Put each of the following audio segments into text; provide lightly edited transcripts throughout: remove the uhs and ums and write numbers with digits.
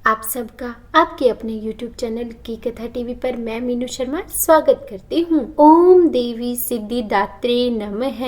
आप सबका आपके अपने YouTube चैनल की कथा टीवी पर मैं मीनू शर्मा स्वागत करती हूँ। ओम देवी सिद्धिदात्री नमः।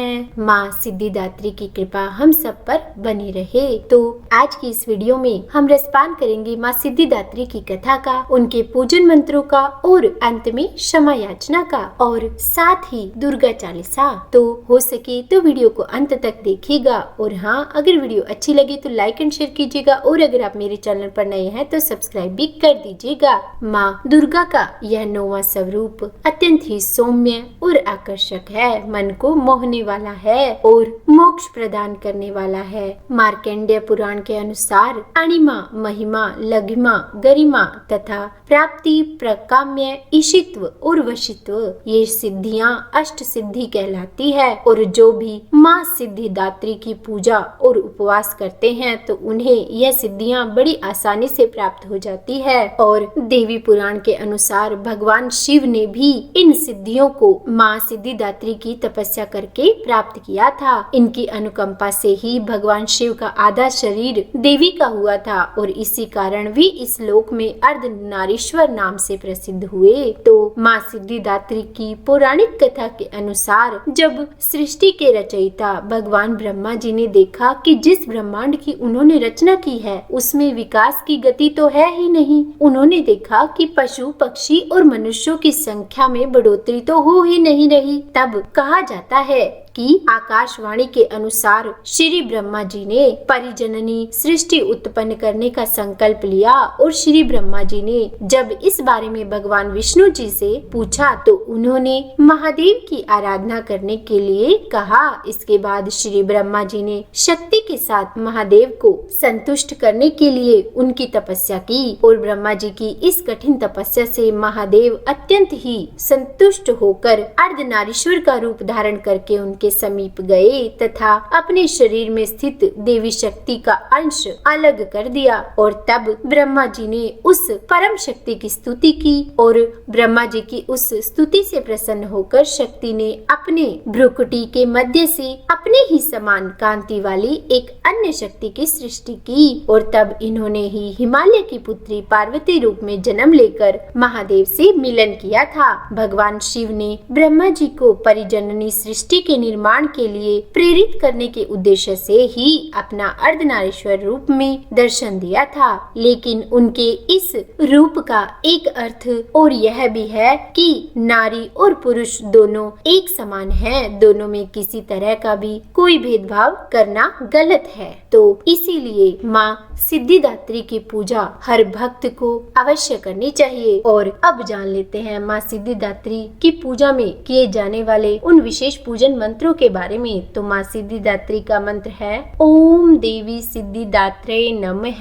माँ सिद्धिदात्री की कृपा हम सब पर बनी रहे। तो आज की इस वीडियो में हम रसपान करेंगे माँ सिद्धिदात्री की कथा का, उनके पूजन मंत्रों का और अंत में क्षमा याचना का और साथ ही दुर्गा चालीसा। तो हो सके तो वीडियो को अंत तक देखिएगा और हाँ, अगर वीडियो अच्छी लगे तो लाइक एंड शेयर कीजिएगा और अगर आप मेरे चैनल पर नए हैं तो सब्सक्राइब भी कर दीजिएगा। माँ दुर्गा का यह 9वां स्वरूप अत्यंत ही सौम्य और आकर्षक है, मन को मोहने वाला है और मोक्ष प्रदान करने वाला है। मार्कंडेय पुराण के अनुसार अणिमा, महिमा, लघिमा, गरिमा तथा प्राप्ति, प्रकाम्य, ईशित्व और वशित्व ये सिद्धियां अष्ट सिद्धि कहलाती है और जो भी माँ सिद्धिदात्री की पूजा और उपवास करते हैं तो उन्हें यह सिद्धियां बड़ी आसानी से प्राप्त हो जाती है। और देवी पुराण के अनुसार भगवान शिव ने भी इन सिद्धियों को माँ सिद्धिदात्री की तपस्या करके प्राप्त किया था। इनकी अनुकंपा से ही भगवान शिव का आधा शरीर देवी का हुआ था और इसी कारण वे इस लोक में अर्धनारीश्वर नाम से प्रसिद्ध हुए। तो माँ सिद्धिदात्री की पौराणिक कथा के अनुसार जब सृष्टि के रचयिता भगवान ब्रह्मा जी ने देखा कि जिस ब्रह्मांड की उन्होंने रचना की है उसमें विकास की गति तो है ही नहीं, उन्होंने देखा कि पशु, पक्षी और मनुष्यों की संख्या में बढ़ोतरी तो हो ही नहीं रही। तब कहा जाता है कि आकाशवाणी के अनुसार श्री ब्रह्मा जी ने परिजननी सृष्टि उत्पन्न करने का संकल्प लिया और श्री ब्रह्मा जी ने जब इस बारे में भगवान विष्णु जी से पूछा तो उन्होंने महादेव की आराधना करने के लिए कहा। इसके बाद श्री ब्रह्मा जी ने शक्ति के साथ महादेव को संतुष्ट करने के लिए उनकी तपस्या की और ब्रह्मा जी की इस कठिन तपस्या से महादेव अत्यंत ही संतुष्ट होकर अर्धनारीश्वर का रूप धारण करके के समीप गए तथा अपने शरीर में स्थित देवी शक्ति का अंश अलग कर दिया और तब ब्रह्मा जी ने उस परम शक्ति की स्तुति की और ब्रह्मा जी की उस स्तुति से प्रसन्न होकर शक्ति ने अपने भ्रुकुटी के मध्य से अपने ही समान कांति वाली एक अन्य शक्ति की सृष्टि की और तब इन्होंने ही हिमालय की पुत्री पार्वती रूप में जन्म लेकर महादेव से मिलन किया था। भगवान शिव ने ब्रह्मा जी को परिजननी सृष्टि के निर्माण के लिए प्रेरित करने के उद्देश्य से ही अपना अर्धनारीश्वर रूप में दर्शन दिया था, लेकिन उनके इस रूप का एक अर्थ और यह भी है कि नारी और पुरुष दोनों एक समान हैं, दोनों में किसी तरह का भी कोई भेदभाव करना गलत है। तो इसीलिए माँ सिद्धिदात्री की पूजा हर भक्त को अवश्य करनी चाहिए। और अब जान लेते हैं माँ सिद्धिदात्री की पूजा में किए जाने वाले उन विशेष पूजन मंत्रों के बारे में। तो माँ सिद्धिदात्री का मंत्र है ओम देवी सिद्धिदात्रे नमः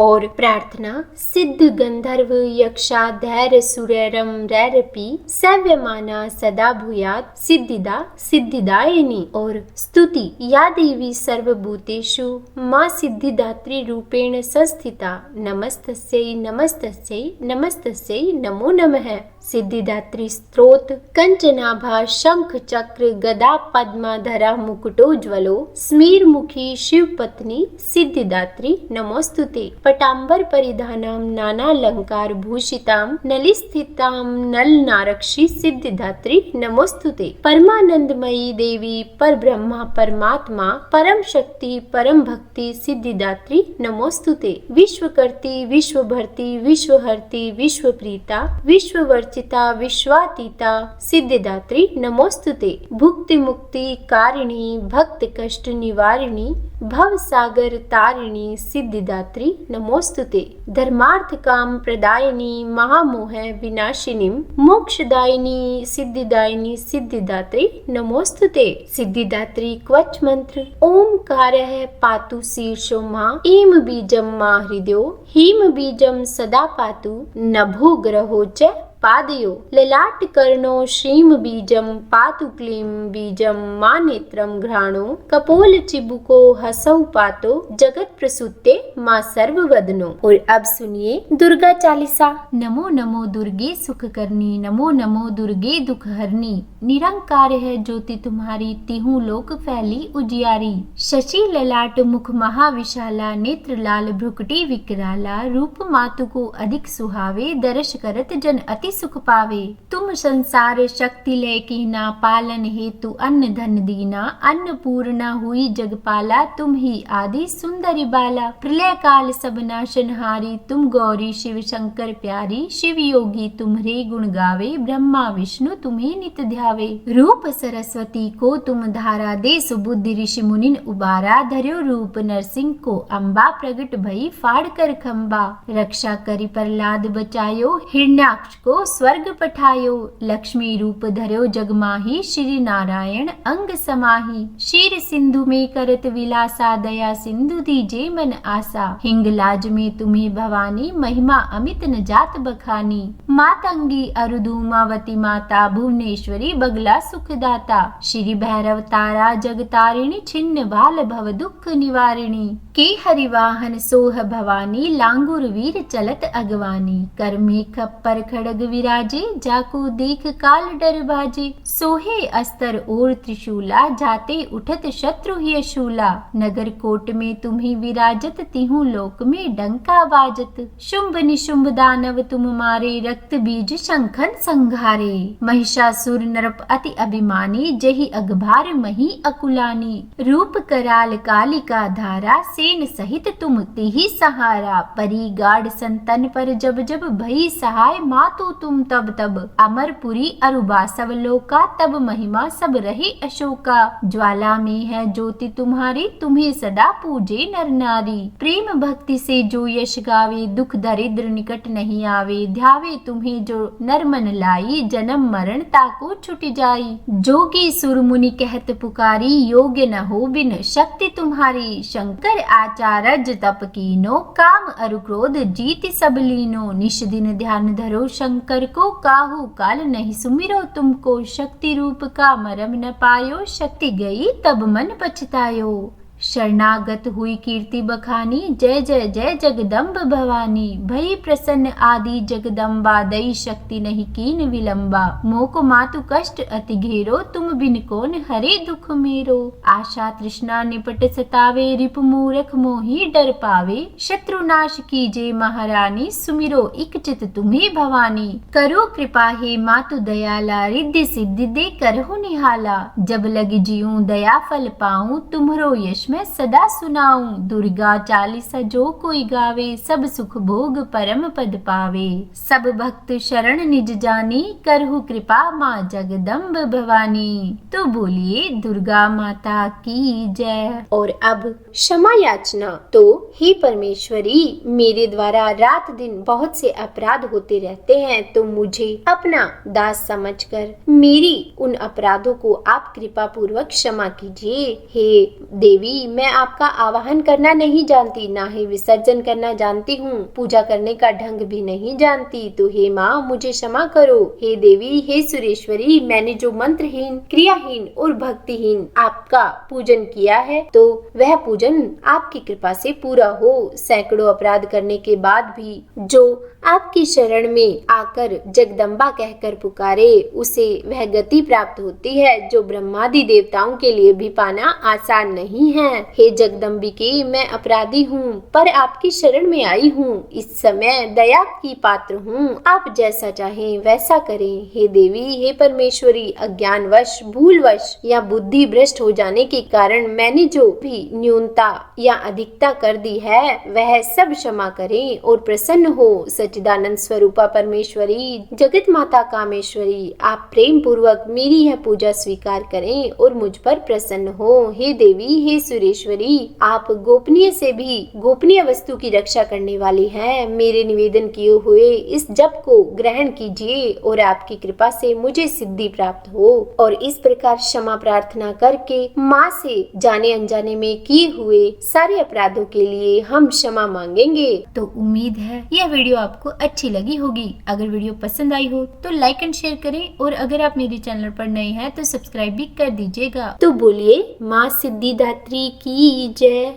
और प्रार्थना सिद्ध गंधर्व यक्षा धैर्य सुरैरम रैरपी सव्यमाना सदा भूयात् सिद्धिदा सिद्धिदायिनी और स्तुति या देवी सर्वभूतेषु माँ सिद्धिदात्री रूपेण संस्थिता नमस्तस्यै नमस्तस्यै नमस्तस्यै नमो नमः। सिद्धिदात्री स्तोत्र कंचनाभा शंख चक्र गदा पद्माधरा मुकुटोज्वलो स्मीर मुखी शिव पत्नी सिद्धिदात्री नमोस्तुते पटांबर परिधानाम नानालंकार भूषिताम नलिस्थिताम नल नारक्षी सिद्धिदात्री नमोस्तुते परमानंदमयी देवी पर ब्रह्मा परमात्मा परम शक्ति परम भक्ति सिद्धिदात्री नमोस्तुते विश्वकर्ती विश्वभर्ती विश्वहर्ती विश्वप्रीता विश्ववर्चिता विश्वातीता सिद्धिदात्री नमोस्तुते भुक्ति मुक्ति कारिणी भक्त कष्ट निवारिणी भव सागर तारिणी सिद्धिदात्री नमोस्तुते धर्मार्थ काम प्रदायिनी महामोह विनाशिनी मोक्षदायिनी सिद्धिदायिनी सिद्धिदात्री नमोस्तुते। सिद्धिदात्री क्वच मंत्र ओमकारः पातु शीर्षो मां ईम बीजम मां हृदयो हीम बीजम सदा पातु नभो ग्रहो च पादयो ललाट कर्णो श्रीम बीजम पातु क्लीम बीजम मा नेत्रम घ्राणो कपोल चिबुको हसौ पातो जगत प्रसूते माँ सर्ववदनो। और अब सुनिए दुर्गा चालीसा। नमो नमो दुर्गे सुख करनी, नमो नमो दुर्गे दुख हरनी, निरंकार है ज्योति तुम्हारी, तिहु लोक फैली उजियारी। शशि ललाट मुख महाविशाला, नेत्र लाल भ्रुकुटी विकराला, रूप मातु को अधिक सुहावे, दर्श करत जन अति सुख पावे। तुम संसार शक्ति लय कीना, पालन हेतु अन्न धन दीना, अन्नपूर्णा हुई जगपाला, तुम ही आदि सुंदरी बाला। प्रलय काल सब नाशनहारी, तुम गौरी शिव शंकर प्यारी, शिव योगी तुम्हारे गुण गावे, ब्रह्मा विष्णु तुम्हें नित ध्यावे। रूप सरस्वती को तुम धारा, दे सुबुद्धि ऋषि मुनिन उबारा, धर्यो रूप नरसिंह को अम्बा, प्रगट भई फाड़ कर खम्बा। रक्षा करी प्रहलाद बचायो, हिरण्याक्ष को स्वर्ग पठायो, लक्ष्मी रूप धर्यो जगमाही, श्री नारायण अंग समाही। क्षीर सिंधु में करत विलासा, दया सिंधु दीजे मन आसा, हिंगलाज में तुम्हें भवानी, महिमा अमित न जात बखानी। मातंगी अरुधुमावती माता, भुवनेश्वरी बगला सुखदाता, श्री भैरव तारा जगतारिणी, छिन्न बाल भव दुख निवारिणी। के हरिवाहन सोह भवानी, लांगुर वीर चलत अगवानी, कर में खप्पर खड़ग विराजे, जाको देख काल डर भाजे। सोहे अस्तर और त्रिशूला, जाते उठत शत्रु ही शूला, नगर कोट में तुम्हें विराजत, तिहु लोक में डंका बाजत। शुंभ निशुंभ दानव तुम मारे, रक्त बीज शंखन संघारे, महिषासुर नरप अति अभिमानी, जहि अगभार मही अकुलानी। रूप कराल कालिका धारा, सेन सहित तुम तिहि सहारा, परी गाढ़ संतन पर जब जब, भई सहाय मातु तुम तब तब। अमरपुरी अरुबा सब लोका, तब महिमा सब रहे अशोका। ज्वाला में है ज्योति तुम्हारी, तुम्हें सदा पूजे नर नारी। प्रेम भक्ति से जो यश गावे, दुख दरिद्र निकट नहीं आवे, ध्यावे तुम्हें जो नर मन लाई, जन्म मरण ताको छुट जाई। जोगी सुर मुनि कहत पुकारी, योग्य न हो बिन शक्ति तुम्हारी। शंकर आचार्य तप कीनो, काम अरु क्रोध जीत सब लीनो। निश दिन ध्यान धरो शंकर को, काहू काल नहीं सुमिरो तुमको। शक्ति रूप का मरम न पायो, शक्ति गई तब मन पछतायो। शरणागत हुई कीर्ति बखानी, जय जय जय जगदम्ब भवानी। भई प्रसन्न आदि जगदम्बा, दई शक्ति नहीं कीन विलंबा। मोको मातु कष्ट अति घेरो, तुम बिन कौन हरे दुख मेरो। आशा तृष्णा निपट सतावे, रिप मूरख मोहि डर पावे। शत्रु नाश कीजे महारानी, सुमिरो इक चित तुम्हें भवानी। करो कृपा हे मातु दयाला, रिद्धि सिद्धि दे करहु निहाला। जब लग जियूं दया फल पाऊं, तुम्हरो यश मैं सदा सुनाऊं। दुर्गा चालीसा जो कोई गावे, सब सुख भोग परम पद पावे। सब भक्त शरण निज जानी, करहु कृपा माँ जगदम्ब भवानी। तो बोलिए दुर्गा माता की जय। और अब क्षमा याचना। तो हे परमेश्वरी, मेरे द्वारा रात दिन बहुत से अपराध होते रहते हैं, तो मुझे अपना दास समझकर मेरी उन अपराधों को आप कृपा पूर्वक क्षमा कीजिए। हे देवी, मैं आपका आवाहन करना नहीं जानती, ना ही विसर्जन करना जानती हूँ, पूजा करने का ढंग भी नहीं जानती, तो हे माँ मुझे क्षमा करो। हे देवी, हे सुरेश्वरी, मैंने जो मंत्रहीन, क्रियाहीन और भक्तिहीन आपका पूजन किया है, तो वह पूजन आपकी कृपा से पूरा हो। सैकड़ों अपराध करने के बाद भी जो आपकी शरण में आकर जगदम्बा कहकर पुकारे, उसे वह गति प्राप्त होती है जो ब्रह्मादि देवताओं के लिए भी पाना आसान नहीं है। हे जगदम्बिके, मैं अपराधी हूँ, पर आपकी शरण में आई हूँ। इस समय दया की पात्र हूँ, आप जैसा चाहें वैसा करें। हे देवी, हे परमेश्वरी, अज्ञानवश, भूलवश या बुद्धि भ्रष्ट हो जाने के कारण मैंने जो भी न्यूनता या अधिकता कर दी है, वह सब क्षमा करें और प्रसन्न हो। सच्चिदानंद स्वरूपा परमेश्वरी, जगत माता कामेश्वरी, आप प्रेम पूर्वक मेरी यह पूजा स्वीकार करें और मुझ पर प्रसन्न हो। हे देवी, हे सुरेश्वरी, आप गोपनीय से भी गोपनीय वस्तु की रक्षा करने वाली हैं। मेरे निवेदन किए हुए इस जप को ग्रहण कीजिए और आपकी कृपा से मुझे सिद्धि प्राप्त हो। और इस प्रकार क्षमा प्रार्थना करके माँ से जाने अनजाने में किए हुए सारे अपराधों के लिए हम क्षमा मांगेंगे। तो उम्मीद है यह वीडियो आपको अच्छी लगी होगी। अगर वीडियो पसंद आई हो तो लाइक एंड शेयर करें, और अगर आप मेरे चैनल पर नए हैं तो सब्सक्राइब भी कर दीजिएगा। तो बोलिए माँ सिद्धिदात्री की जय।